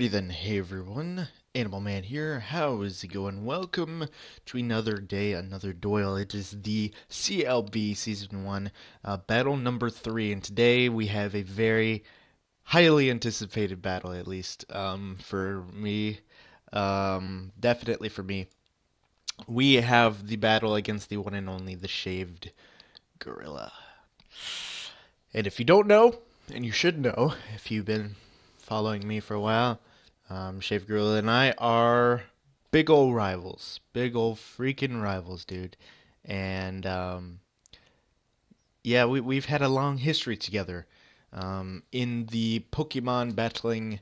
Then, hey everyone, Animal Man here. How is it going? Welcome to another day, another Doyle. It is the CLB Season 1, battle number 3, and today we have a very highly anticipated battle, at least for me. Definitely for me. We have the battle against the one and only, the Shaved Gorilla. And if you don't know, and you should know if you've been following me for a while, Shave Gorilla and I are big old rivals. Big old freaking rivals, dude. And yeah, we've had a long history together in the Pokemon battling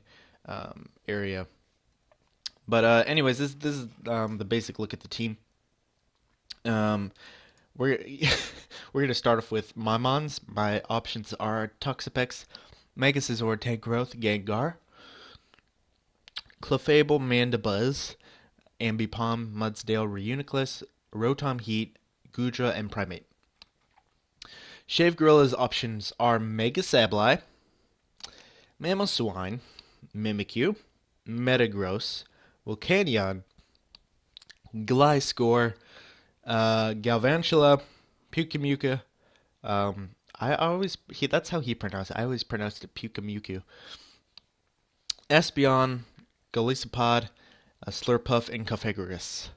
area. But anyways, this is the basic look at the team. Um, we're we're gonna start off with my mons. My options are Toxapex, Mega Scizor, Tangrowth, Gengar, Clefable, Mandibuzz, Ambipom, Mudsdale, Reuniclus, Rotom Heat, Gudra, and Primate. Shave Gorilla's options are Mega Sableye, Mamoswine, Mimikyu, Metagross, Volcanion, Gliscor, Galvantula, Pyukumuka. That's how he pronounced it. I always pronounced it Pyukumuku. Espeon, Golisopod, Slurpuff, and Cofagrigus.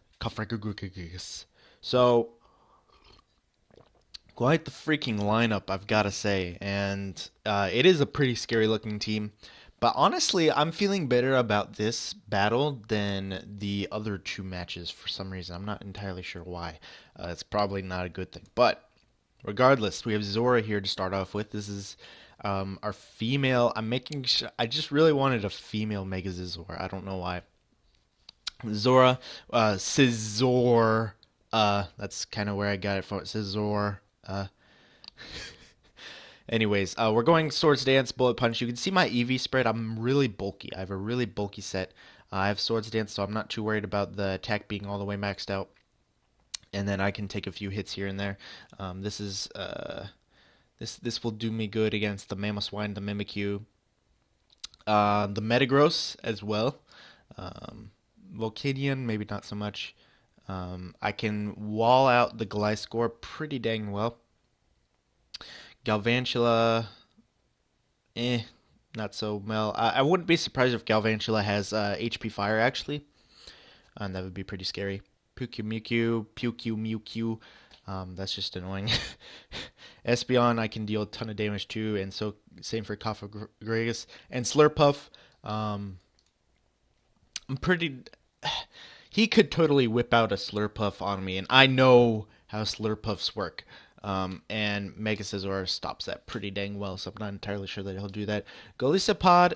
So, quite the freaking lineup, I've got to say. And it is a pretty scary looking team. But honestly, I'm feeling better about this battle than the other two matches for some reason. I'm not entirely sure why. It's probably not a good thing. But regardless, we have Zora here to start off with. This is our female. I just really wanted a female Mega Scizor. I don't know why. Zora, Scizor. That's kind of where I got it from. Scizor. Anyways, we're going Swords Dance, Bullet Punch. You can see my EV spread. I'm really bulky. I have a really bulky set. I have Swords Dance, so I'm not too worried about the attack being all the way maxed out. And then I can take a few hits here and there. This will do me good against the Mamoswine, the Mimikyu, the Metagross as well. Volcanion, maybe not so much. I can wall out the Gliscor pretty dang well. Galvantula, not so well. I wouldn't be surprised if Galvantula has HP Fire, actually. And that would be pretty scary. Pyukumuku, that's just annoying. Espeon, I can deal a ton of damage too, and so same for Cofagrigus. And Slurpuff, I'm pretty... He could totally whip out a Slurpuff on me, and I know how Slurpuffs work. And Mega Scizor stops that pretty dang well, so I'm not entirely sure that he'll do that. Golisopod,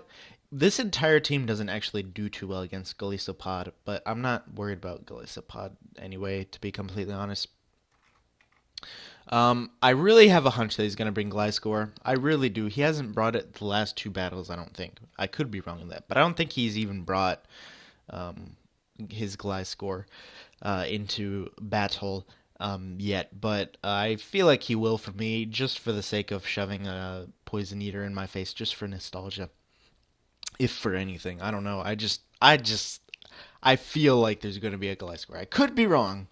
this entire team doesn't actually do too well against Golisopod, but I'm not worried about Golisopod anyway, to be completely honest. I really have a hunch that he's going to bring Gliscor. I really do. He hasn't brought it the last two battles, I don't think. I could be wrong in that, but I don't think he's even brought his Gliscor into battle yet, but I feel like he will for me, just for the sake of shoving a Poison Eater in my face, just for nostalgia. If for anything, I don't know. I feel like there's going to be a Gliscor. I could be wrong,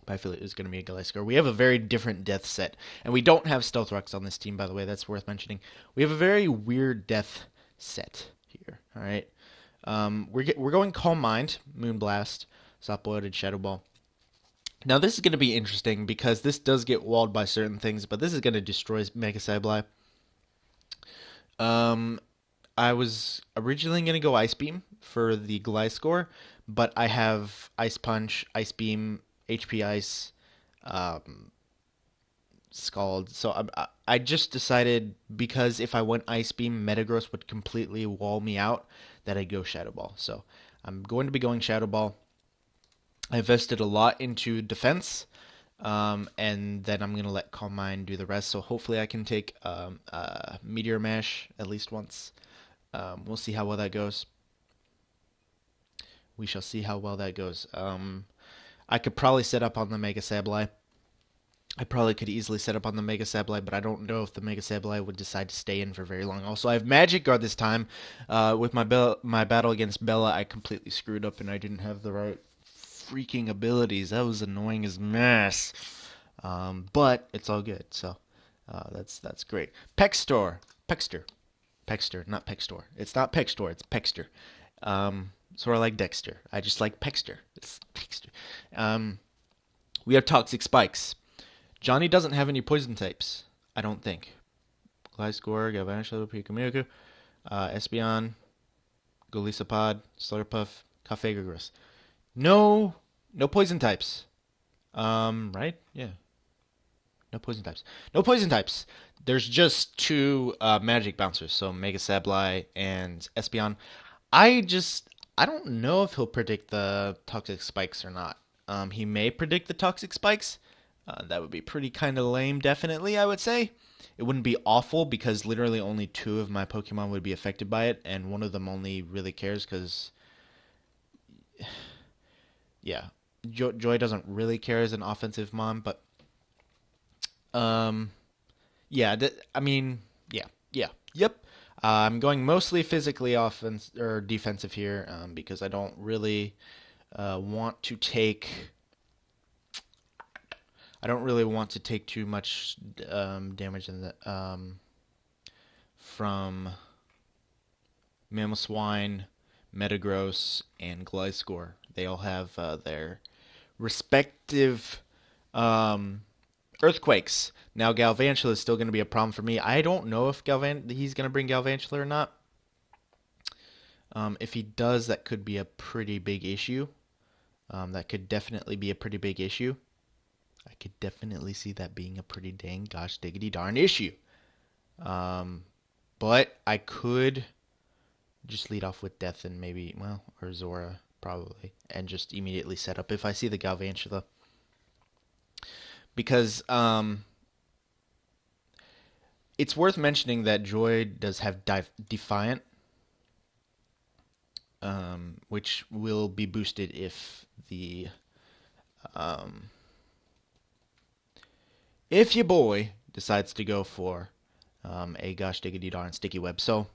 but I feel like there's going to be a Gliscor. We have a very different death set, and we don't have Stealth Rocks on this team, by the way. That's worth mentioning. We have a very weird death set here. All right, we're going Calm Mind, Moonblast, Sopwood, and Shadow Ball. Now, this is going to be interesting because this does get walled by certain things, but this is going to destroy Mega Sableye. I was originally going to go Ice Beam for the Gliscor, but I have Ice Punch, Ice Beam, HP Ice, Scald. So I just decided, because if I went Ice Beam, Metagross would completely wall me out, that I'd go Shadow Ball. So I'm going to be going Shadow Ball. I invested a lot into defense, and then I'm going to let Calm Mind do the rest. So hopefully I can take Meteor Mash at least once. We'll see how well that goes. We shall see how well that goes. I could probably set up on the Mega Sableye. I probably could easily set up on the Mega Sableye, but I don't know if the Mega Sableye would decide to stay in for very long. Also, I have Magic Guard this time. With my battle against Bella, I completely screwed up and I didn't have the right freaking abilities. That was annoying as mess. But it's all good, so that's great. Pexter, not Pextor. It's not Pextor, it's Pexter. Sort of like Dexter. I just like Pexter. It's Pexter. We have Toxic Spikes. Johnny doesn't have any poison types, I don't think. Gliscor, Galvantula, Pikachu, Espeon, Golisopod, Slurpuff, Cofagrigus. No poison types. Right? Yeah. No poison types. No poison types. There's just two magic bouncers, so Mega Sableye and Espeon. I don't know if he'll predict the toxic spikes or not. He may predict the toxic spikes. That would be pretty kind of lame, definitely, I would say. It wouldn't be awful because literally only two of my Pokemon would be affected by it, and one of them only really cares because, yeah, Joy doesn't really care as an offensive mom, but um, yeah, I mean, yep. I'm going mostly physically offense or defensive here because I don't really want to take. I don't really want to take too much damage in the, from Mamoswine, Metagross, and Gliscor. They all have their respective earthquakes. Now Galvantula is still going to be a problem for me. I don't know if he's going to bring Galvantula or not. If he does, that could be a pretty big issue. That could definitely be a pretty big issue. I could definitely see that being a pretty dang gosh diggity darn issue. But I could just lead off with Death and maybe, well, or Zora probably, and just immediately set up if I see the Galvantula. Because it's worth mentioning that Joy does have Defiant, which will be boosted if your boy decides to go for a gosh diggity darn sticky web. So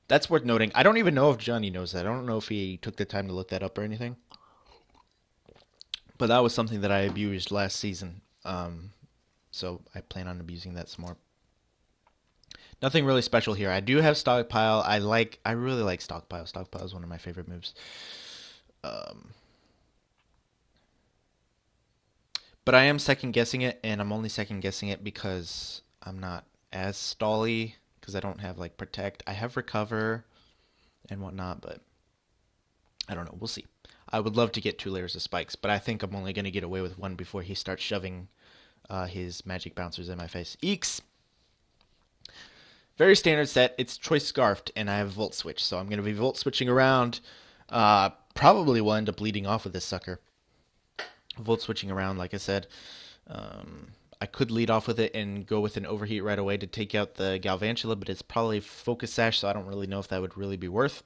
that's worth noting. I don't even know if Johnny knows that. I don't know if he took the time to look that up or anything. But that was something that I abused last season. So I plan on abusing that some more. Nothing really special here. I do have Stockpile. I really like Stockpile. Stockpile is one of my favorite moves. But I am second guessing it, and I'm only second guessing it because I'm not as stally because I don't have like Protect. I have Recover and whatnot, but I don't know. We'll see. I would love to get 2 layers of spikes, but I think I'm only going to get away with 1 before he starts shoving his magic bouncers in my face. Eeks! Very standard set. It's Choice Scarfed, and I have Volt Switch, so I'm going to be Volt Switching around. Probably will end up leading off with this sucker. Volt Switching around, like I said. I could lead off with it and go with an Overheat right away to take out the Galvantula, but it's probably Focus Sash, so I don't really know if that would really be worth.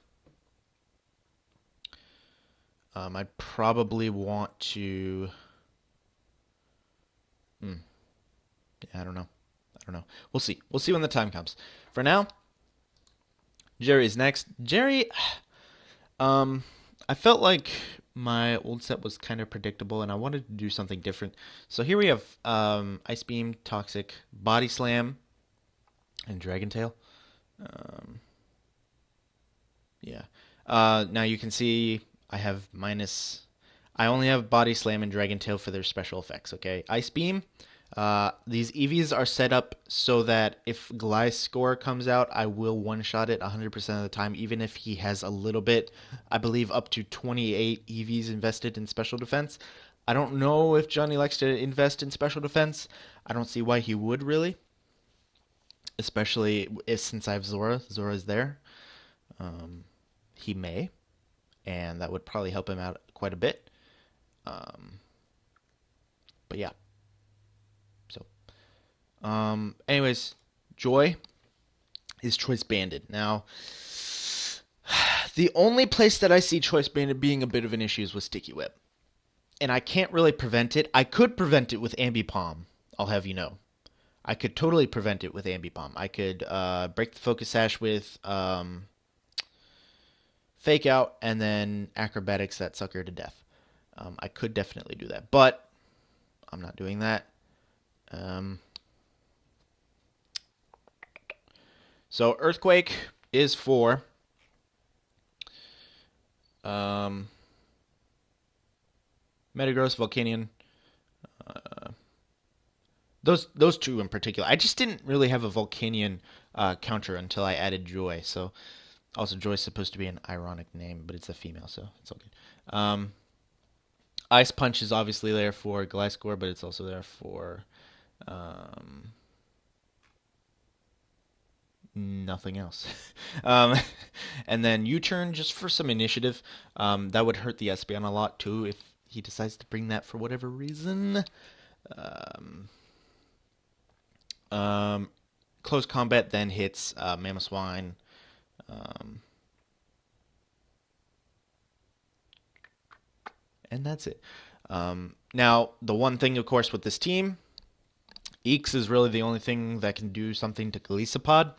I'd probably want to... Yeah, I don't know. We'll see. We'll see when the time comes. For now, Jerry is next. Jerry, I felt like my old set was kind of predictable, and I wanted to do something different. So here we have Ice Beam, Toxic, Body Slam, and Dragon Tail. Yeah. Now you can see I only have Body Slam and Dragon Tail for their special effects, okay? Ice Beam, these EVs are set up so that if Gliscor comes out, I will one-shot it 100% of the time, even if he has a little bit, I believe up to 28 EVs invested in special defense. I don't know if Johnny likes to invest in special defense. I don't see why he would, really. Especially since I have Zora. Zora's there. He may. And that would probably help him out quite a bit. But yeah. So, anyways, Joy is Choice Banded. Now, the only place that I see Choice Banded being a bit of an issue is with Sticky Whip. And I can't really prevent it. I could prevent it with Ambipom. I'll have you know. I could totally prevent it with Ambi Bomb. I could break the Focus Sash with Fake Out and then Acrobatics that sucker to death. I could definitely do that, but I'm not doing that. So Earthquake is for Metagross, Volcanion. Those two in particular. I just didn't really have a Volcanion counter until I added Joy. So also Joy's supposed to be an ironic name, but it's a female, so it's all good. Ice Punch is obviously there for Gliscor, but it's also there for nothing else. um, and then U-Turn just for some initiative. That would hurt the Espeon a lot too if he decides to bring that for whatever reason. Close combat then hits Mamoswine. And that's it. Now, the one thing, of course, with this team, Eeks is really the only thing that can do something to Golisopod.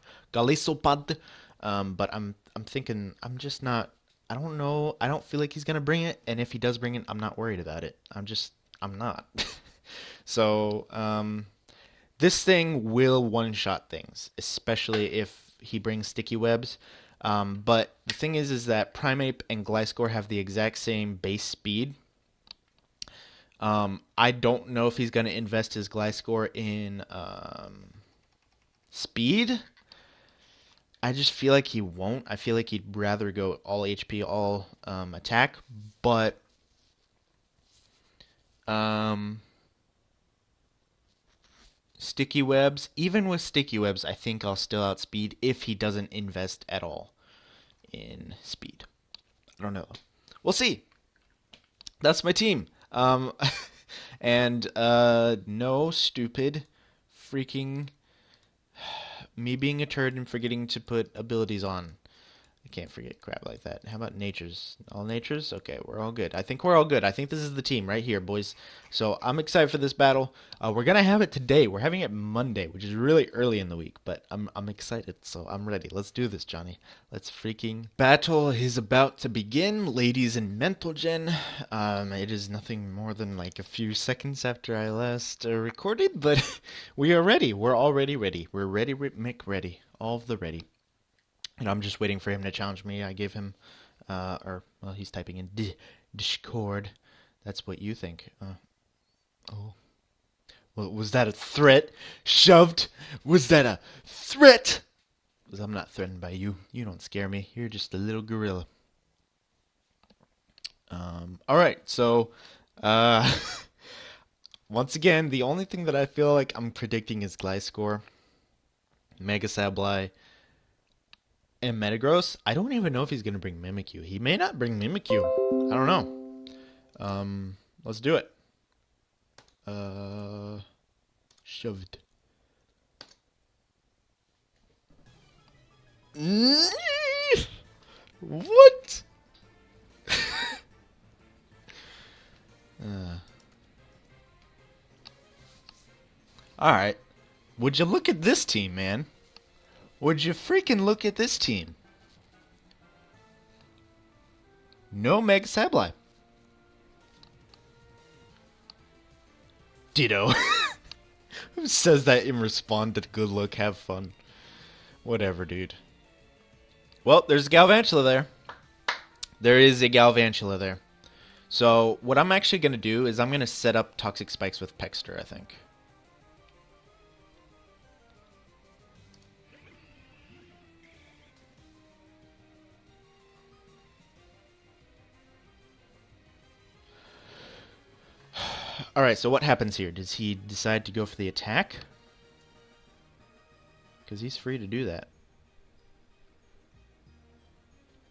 But I'm thinking I'm just not. I don't know. I don't feel like he's gonna bring it, and if he does bring it, I'm not worried about it. I'm not. So this thing will one-shot things, especially if he brings sticky webs. But the thing is that Primeape and Gliscor have the exact same base speed. I don't know if he's going to invest his Gliscor in speed. I just feel like he won't. I feel like he'd rather go all HP, all attack. But sticky webs, even with sticky webs, I think I'll still outspeed if he doesn't invest at all in speed. I don't know. We'll see. That's my team. And no stupid freaking me being a turd and forgetting to put abilities on. I can't forget crap like that. How about natures? All natures? Okay, we're all good. I think we're all good. I think this is the team right here, boys. So I'm excited for this battle. We're gonna have it today. We're having it Monday, which is really early in the week, but I'm excited. So I'm ready. Let's do this, Johnny. Let's freaking battle is about to begin, ladies and mental gen. It is nothing more than like a few seconds after I last recorded, but we are ready. We're already ready. We're ready, Mick, ready. All of the ready. And I'm just waiting for him to challenge me. I gave him, well, he's typing in Discord. That's what you think. Oh. Well, was that a threat? Shoved? Was that a threat? Because I'm not threatened by you. You don't scare me. You're just a little gorilla. Alright, so, once again, the only thing that I feel like I'm predicting is Gliscor, Mega Sableye, and Metagross. I don't even know if he's going to bring Mimikyu. He may not bring Mimikyu. I don't know. Let's do it. Shoved. What? Alright. Would you look at this team, man? Would you freaking look at this team? No Mega Sableye. Ditto. Who says that in response to good luck, have fun? Whatever, dude. Well, there's a Galvantula there. There is a Galvantula there. So, what I'm actually going to do is I'm going to set up Toxic Spikes with Pexter, I think. Alright, so what happens here? Does he decide to go for the attack? Because he's free to do that.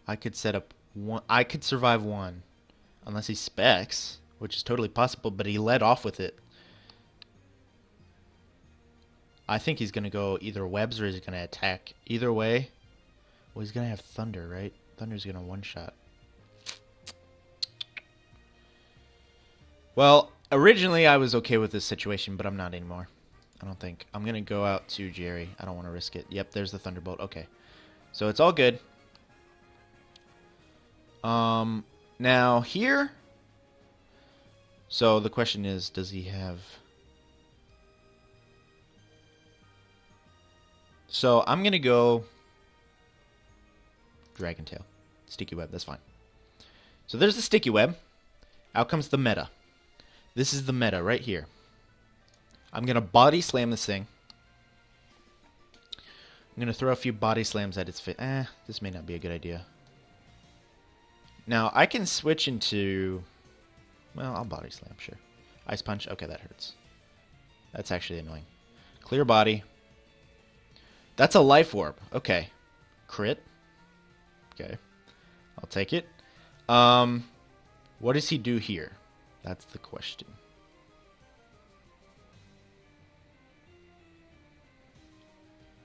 I could set up one. I could survive one. Unless he specs, which is totally possible, but he led off with it. I think he's going to go either webs or he's going to attack. Either way, well, he's going to have Thunder, right? Thunder's going to one-shot. Well, Originally, I was okay with this situation, but I'm not anymore. I don't think. I'm going to go out to Jerry. I don't want to risk it. Yep, there's the Thunderbolt. Okay. So it's all good. Now here. So the question is, does he have... So I'm going to go Dragon Tail. Sticky Web, that's fine. So there's the Sticky Web. Out comes the meta. This is the meta right here. I'm going to body slam this thing. I'm going to throw a few body slams at its face. This may not be a good idea. Now, I can switch into... Well, I'll body slam, sure. Ice Punch. Okay, that hurts. That's actually annoying. Clear Body. That's a Life Orb. Okay. Crit. Okay. I'll take it. What does he do here? That's the question.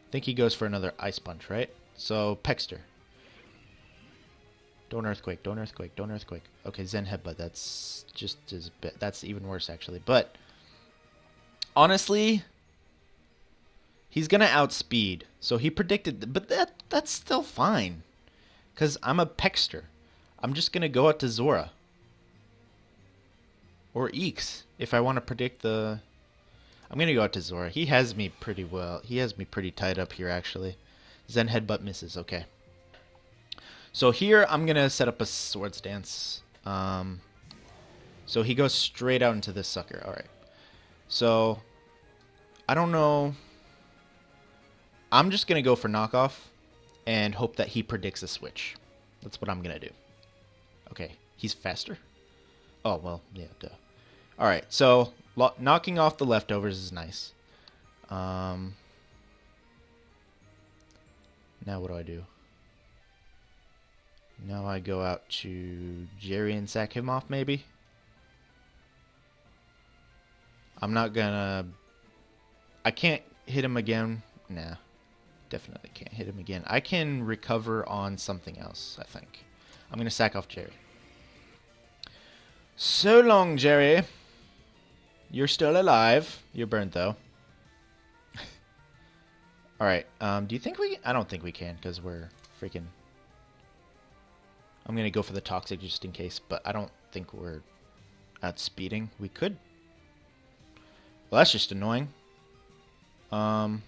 I think he goes for another Ice Punch, right? So, Pexter. Don't Earthquake, don't Earthquake, don't Earthquake. Okay, Zen Headbutt, that's just as bad. That's even worse, actually. But, honestly, he's going to outspeed. So he predicted, but that's still fine. Because I'm a Pexter. I'm just going to go out to Zora. Or Eeks, if I want to predict the... I'm going to go out to Zora. He has me pretty well. He has me pretty tied up here, actually. Zen Headbutt misses, okay. So here, I'm going to set up a Swords Dance. So he goes straight out into this sucker. Alright. So, I don't know. I'm just going to go for knockoff and hope that he predicts a switch. That's what I'm going to do. Okay, he's faster? Oh, well, yeah, duh. Alright, so knocking off the leftovers is nice. Now what do I do? Now I go out to Jerry and sack him off, maybe? I'm not gonna... I can't hit him again. Nah, definitely can't hit him again. I can recover on something else, I think. I'm gonna sack off Jerry. So long, Jerry. You're still alive. You're burned, though. Alright, do you think we... I don't think we can, because we're freaking... I'm going to go for the Toxic just in case, but I don't think we're outspeeding. We could. Well, that's just annoying. Also,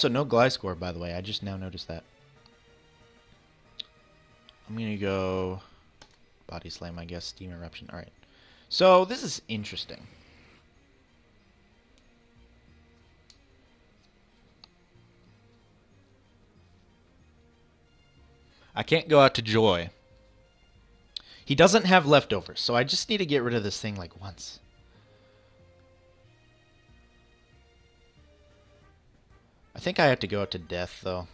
no Gliscor, by the way. I just now noticed that. I'm going to go Body Slam, I guess. Steam Eruption. Alright. So, this is interesting. I can't go out to Joy. He doesn't have leftovers, so I just need to get rid of this thing like once. I think I have to go out to Death, though.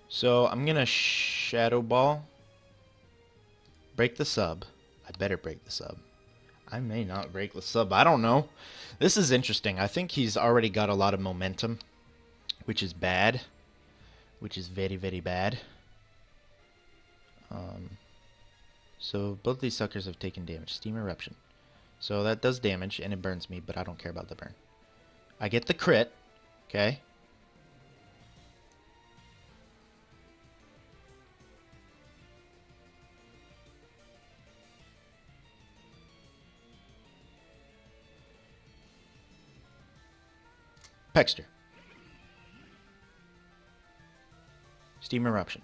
So I'm going to Shadow Ball. Break the sub. I better break the sub. I may not break the sub. I don't know. This is interesting. I think he's already got a lot of momentum, which is bad. Which is very, very bad. So both these suckers have taken damage. Steam Eruption. So that does damage, and it burns me, but I don't care about the burn. I get the crit. Okay. Pexter. Steam Eruption.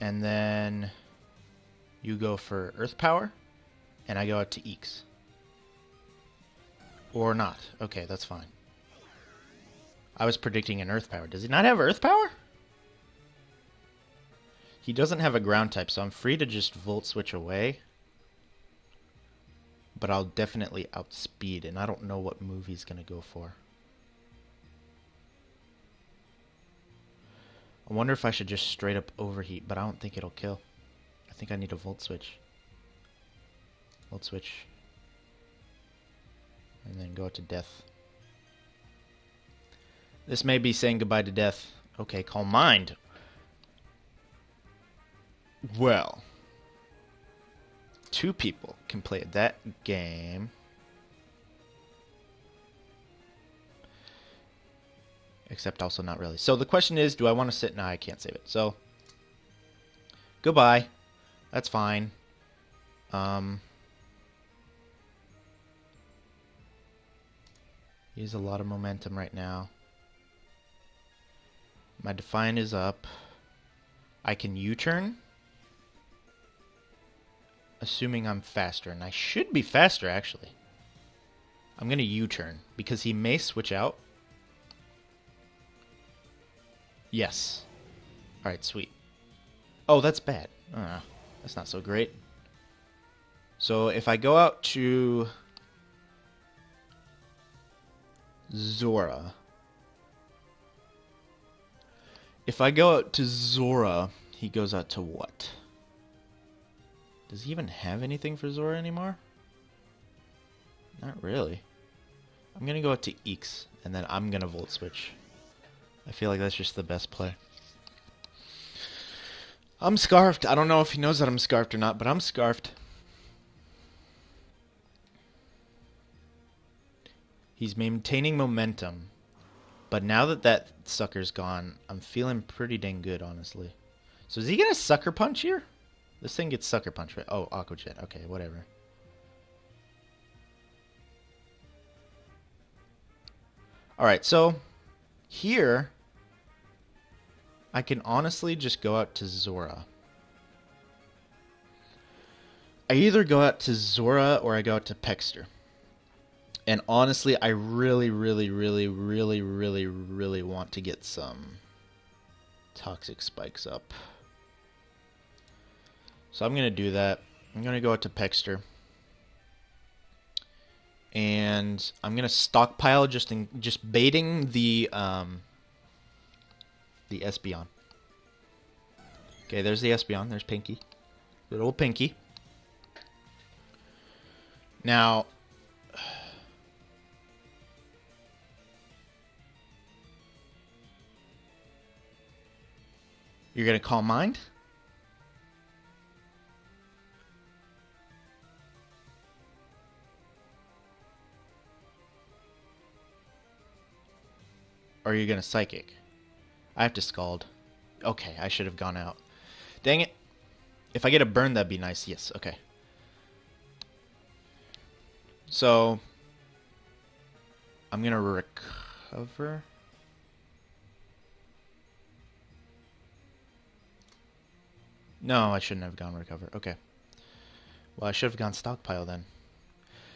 And then you go for Earth Power, and I go out to Eeks. Or not. Okay, that's fine. I was predicting an Earth Power. Does he not have Earth Power? He doesn't have a ground type, so I'm free to just Volt Switch away. But I'll definitely outspeed, and I don't know what move he's going to go for. I wonder if I should just straight up overheat, but I don't think it'll kill. I think I need a Volt Switch. Volt Switch. and then go to death. This may be saying goodbye to death. Okay, Calm Mind. Well, 2 people can play that game. Except also not really. So the question is, do I want to sit? No, I can't save it. So, goodbye. That's fine. He has a lot of momentum right now. My Defiant is up. I can U-turn. Assuming I'm faster. And I should be faster, actually. I'm going to U-turn. Because he may switch out. Yes. Alright, sweet. Oh, that's bad. That's not so great. So if I go out to Zora. If I go out to Zora, he goes out to what? Does he even have anything for Zora anymore? Not really. I'm going to go out to Eeks, and then I'm going to Volt Switch. I feel like that's just the best play. I'm scarfed. I don't know if he knows that I'm scarfed or not, but I'm scarfed. He's maintaining momentum. But now that that sucker's gone, I'm feeling pretty dang good, honestly. So is he going to Sucker Punch here? This thing gets Sucker Punch, right? Oh, Aqua Jet. Okay, whatever. Alright, so here I can honestly just go out to Zora. I either go out to Zora or I go out to Pexter. And honestly, I really want to get some Toxic Spikes up. So I'm going to do that. I'm going to go out to Pexter. And I'm going to stockpile just baiting the Espeon. Okay, there's the Espeon. There's Pinky. Good old Pinky. Now, you're going to Calm Mind? Or are you going to Psychic? I have to Scald. Okay, I should have gone out. Dang it. If I get a burn, that'd be nice. Yes, okay. So, I'm going to recover. No, I shouldn't have gone recover. Okay. Well, I should have gone stockpile then.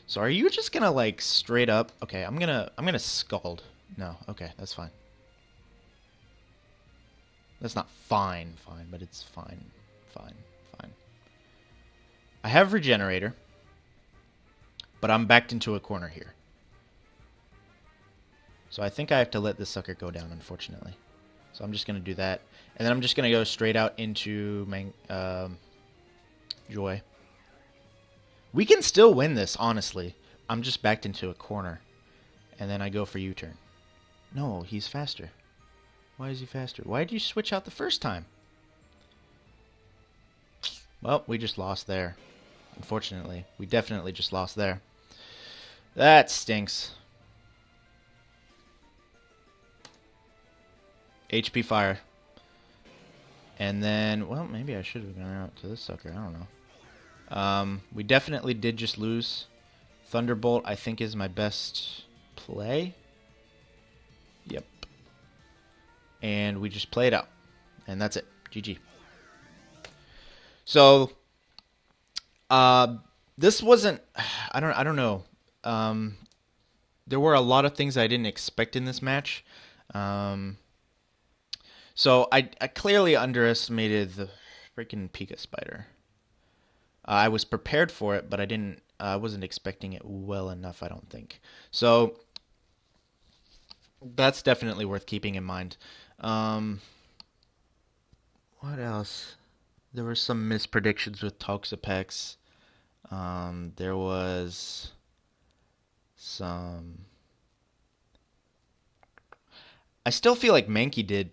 So are you just going to like straight up? Okay, I'm going to Scald. No, okay, that's fine. That's not fine, but it's fine. I have Regenerator, but I'm backed into a corner here. So I think I have to let this sucker go down, unfortunately. So I'm just going to do that. And then I'm just going to go straight out into Joy. We can still win this, honestly. I'm just backed into a corner. And then I go for U-turn. No, he's faster. Why is he faster? Why did you switch out the first time? Well, we just lost there. Unfortunately. We definitely just lost there. That stinks. HP Fire. And then, well, maybe I should have gone out to this sucker. I don't know. We definitely did just lose. Thunderbolt, I think, is my best play. Yep. And we just played out. And that's it. GG. So, this wasn't, I don't know. There were a lot of things I didn't expect in this match. So I clearly underestimated the freaking Pika Spider. I was prepared for it, but I wasn't expecting it well enough, I don't think. So that's definitely worth keeping in mind. What else? There were some mispredictions with Toxapex. There was some... I still feel like Mankey did...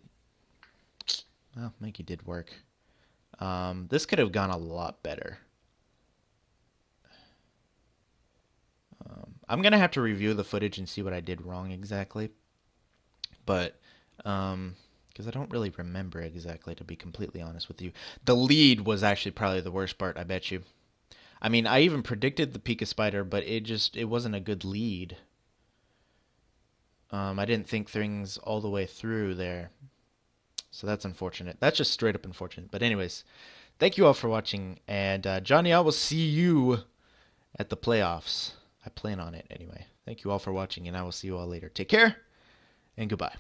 Well, Mankey did work. This could have gone a lot better. I'm going to have to review the footage and see what I did wrong exactly. But, because I don't really remember exactly, to be completely honest with you. The lead was actually probably the worst part, I bet you. I mean, I even predicted the Pika Spider, but it wasn't a good lead. I didn't think things all the way through there. So that's unfortunate. That's just straight up unfortunate. But anyways, thank you all for watching. And Johnny, I will see you at the playoffs. I plan on it anyway. Thank you all for watching, and I will see you all later. Take care, and goodbye.